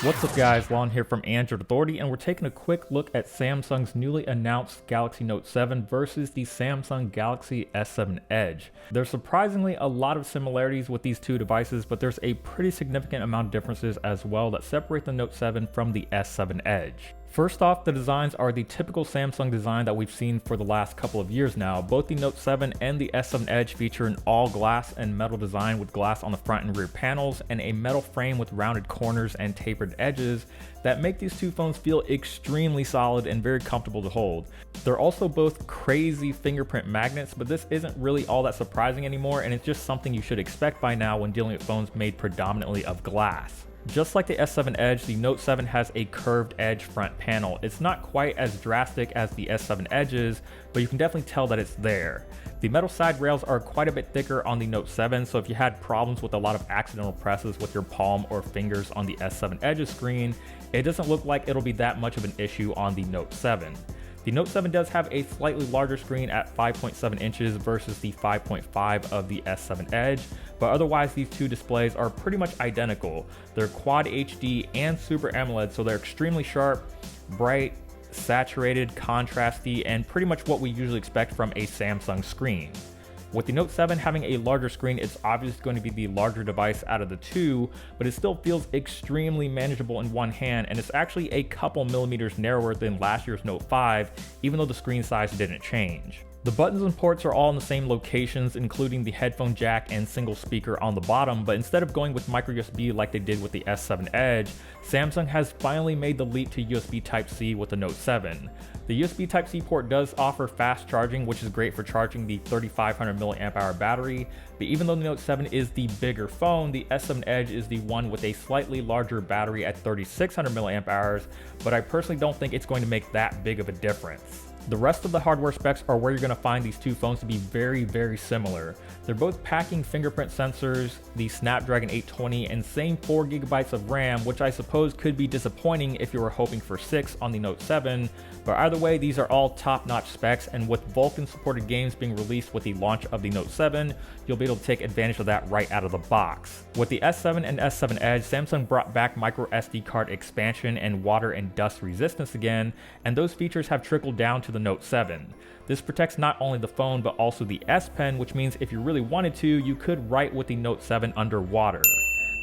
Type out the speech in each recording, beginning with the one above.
What's up guys, Lon here from Android Authority, and we're taking a quick look at Samsung's newly announced Galaxy Note 7 versus the Samsung Galaxy S7 Edge. There's surprisingly a lot of similarities with these two devices, but there's a pretty significant amount of differences as well that separate the Note 7 from the S7 Edge. First off, the designs are the typical Samsung design that we've seen for the last couple of years now. Both the Note 7 and the S7 Edge feature an all glass and metal design with glass on the front and rear panels and a metal frame with rounded corners and tapered edges that make these two phones feel extremely solid and very comfortable to hold. They're also both crazy fingerprint magnets, but this isn't really all that surprising anymore, and it's just something you should expect by now when dealing with phones made predominantly of glass. Just like the S7 Edge, the Note 7 has a curved edge front panel. It's not quite as drastic as the S7 Edge's, but you can definitely tell that it's there. The metal side rails are quite a bit thicker on the Note 7, so if you had problems with a lot of accidental presses with your palm or fingers on the S7 Edge's screen, it doesn't look like it'll be that much of an issue on the Note 7. The Note 7 does have a slightly larger screen at 5.7 inches versus the 5.5 of the S7 Edge, but otherwise these two displays are pretty much identical. They're Quad HD and Super AMOLED, so they're extremely sharp, bright, saturated, contrasty, and pretty much what we usually expect from a Samsung screen. With the Note 7 having a larger screen, it's obviously going to be the larger device out of the two, but it still feels extremely manageable in one hand, and it's actually a couple millimeters narrower than last year's Note 5, even though the screen size didn't change. The buttons and ports are all in the same locations, including the headphone jack and single speaker on the bottom, but instead of going with micro USB like they did with the S7 Edge, Samsung has finally made the leap to USB Type-C with the Note 7. The USB Type-C port does offer fast charging, which is great for charging the 3500 mAh battery, but even though the Note 7 is the bigger phone, the S7 Edge is the one with a slightly larger battery at 3600 mAh, but I personally don't think it's going to make that big of a difference. The rest of the hardware specs are where you're going to find these two phones to be very similar. They're both packing fingerprint sensors, the Snapdragon 820, and same 4GB of RAM, which I suppose could be disappointing if you were hoping for 6 on the Note 7, but either way these are all top-notch specs, and with Vulkan supported games being released with the launch of the Note 7, you'll be able to take advantage of that right out of the box. With the S7 and S7 Edge, Samsung brought back micro SD card expansion and water and dust resistance again, and those features have trickled down to the Note 7. This protects not only the phone but also the S Pen, which means if you really wanted to, you could write with the Note 7 underwater.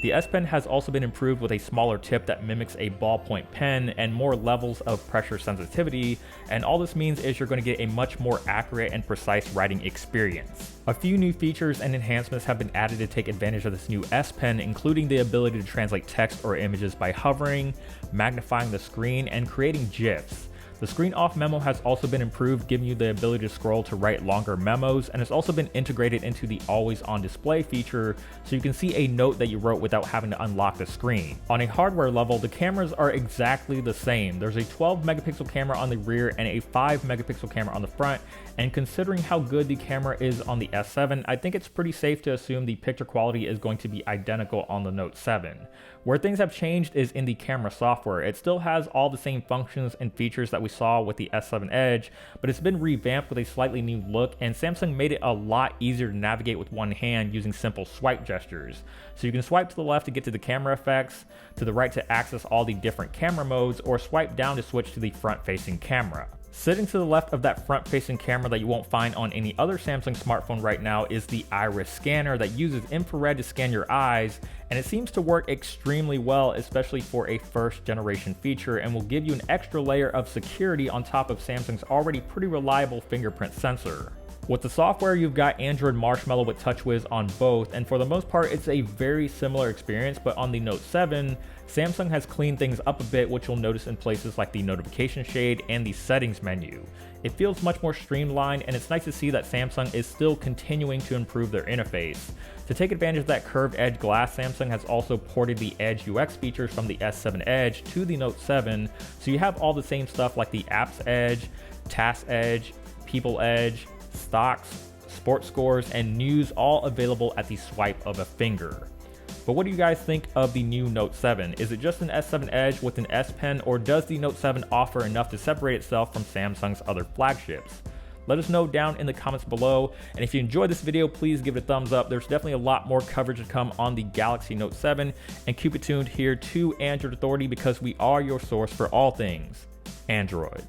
The S Pen has also been improved with a smaller tip that mimics a ballpoint pen and more levels of pressure sensitivity, and all this means is you're going to get a much more accurate and precise writing experience. A few new features and enhancements have been added to take advantage of this new S Pen, including the ability to translate text or images by hovering, magnifying the screen, and creating GIFs. The screen off memo has also been improved, giving you the ability to scroll to write longer memos, and it's also been integrated into the always on display feature, so you can see a note that you wrote without having to unlock the screen. On a hardware level, the cameras are exactly the same. There's a 12 megapixel camera on the rear and a 5 megapixel camera on the front, and considering how good the camera is on the S7, I think it's pretty safe to assume the picture quality is going to be identical on the Note 7. Where things have changed is in the camera software. It still has all the same functions and features that we saw with the S7 Edge, but it's been revamped with a slightly new look, and Samsung made it a lot easier to navigate with one hand using simple swipe gestures. So you can swipe to the left to get to the camera effects, to the right to access all the different camera modes, or swipe down to switch to the front-facing camera. Sitting to the left of that front-facing camera that you won't find on any other Samsung smartphone right now is the iris scanner that uses infrared to scan your eyes, and it seems to work extremely well, especially for a first-generation feature, and will give you an extra layer of security on top of Samsung's already pretty reliable fingerprint sensor. With the software, you've got Android Marshmallow with TouchWiz on both, and for the most part it's a very similar experience, but on the Note 7, Samsung has cleaned things up a bit, which you'll notice in places like the notification shade and the settings menu. It feels much more streamlined, and it's nice to see that Samsung is still continuing to improve their interface. To take advantage of that curved edge glass, Samsung has also ported the Edge UX features from the S7 Edge to the Note 7, so you have all the same stuff like the Apps Edge, Task Edge, People Edge, Stocks, Sports Scores, and News all available at the swipe of a finger. But what do you guys think of the new Note 7? Is it just an S7 Edge with an S Pen, or does the Note 7 offer enough to separate itself from Samsung's other flagships? Let us know down in the comments below. And if you enjoyed this video, please give it a thumbs up. There's definitely a lot more coverage to come on the Galaxy Note 7. And keep it tuned here to Android Authority, because we are your source for all things Android.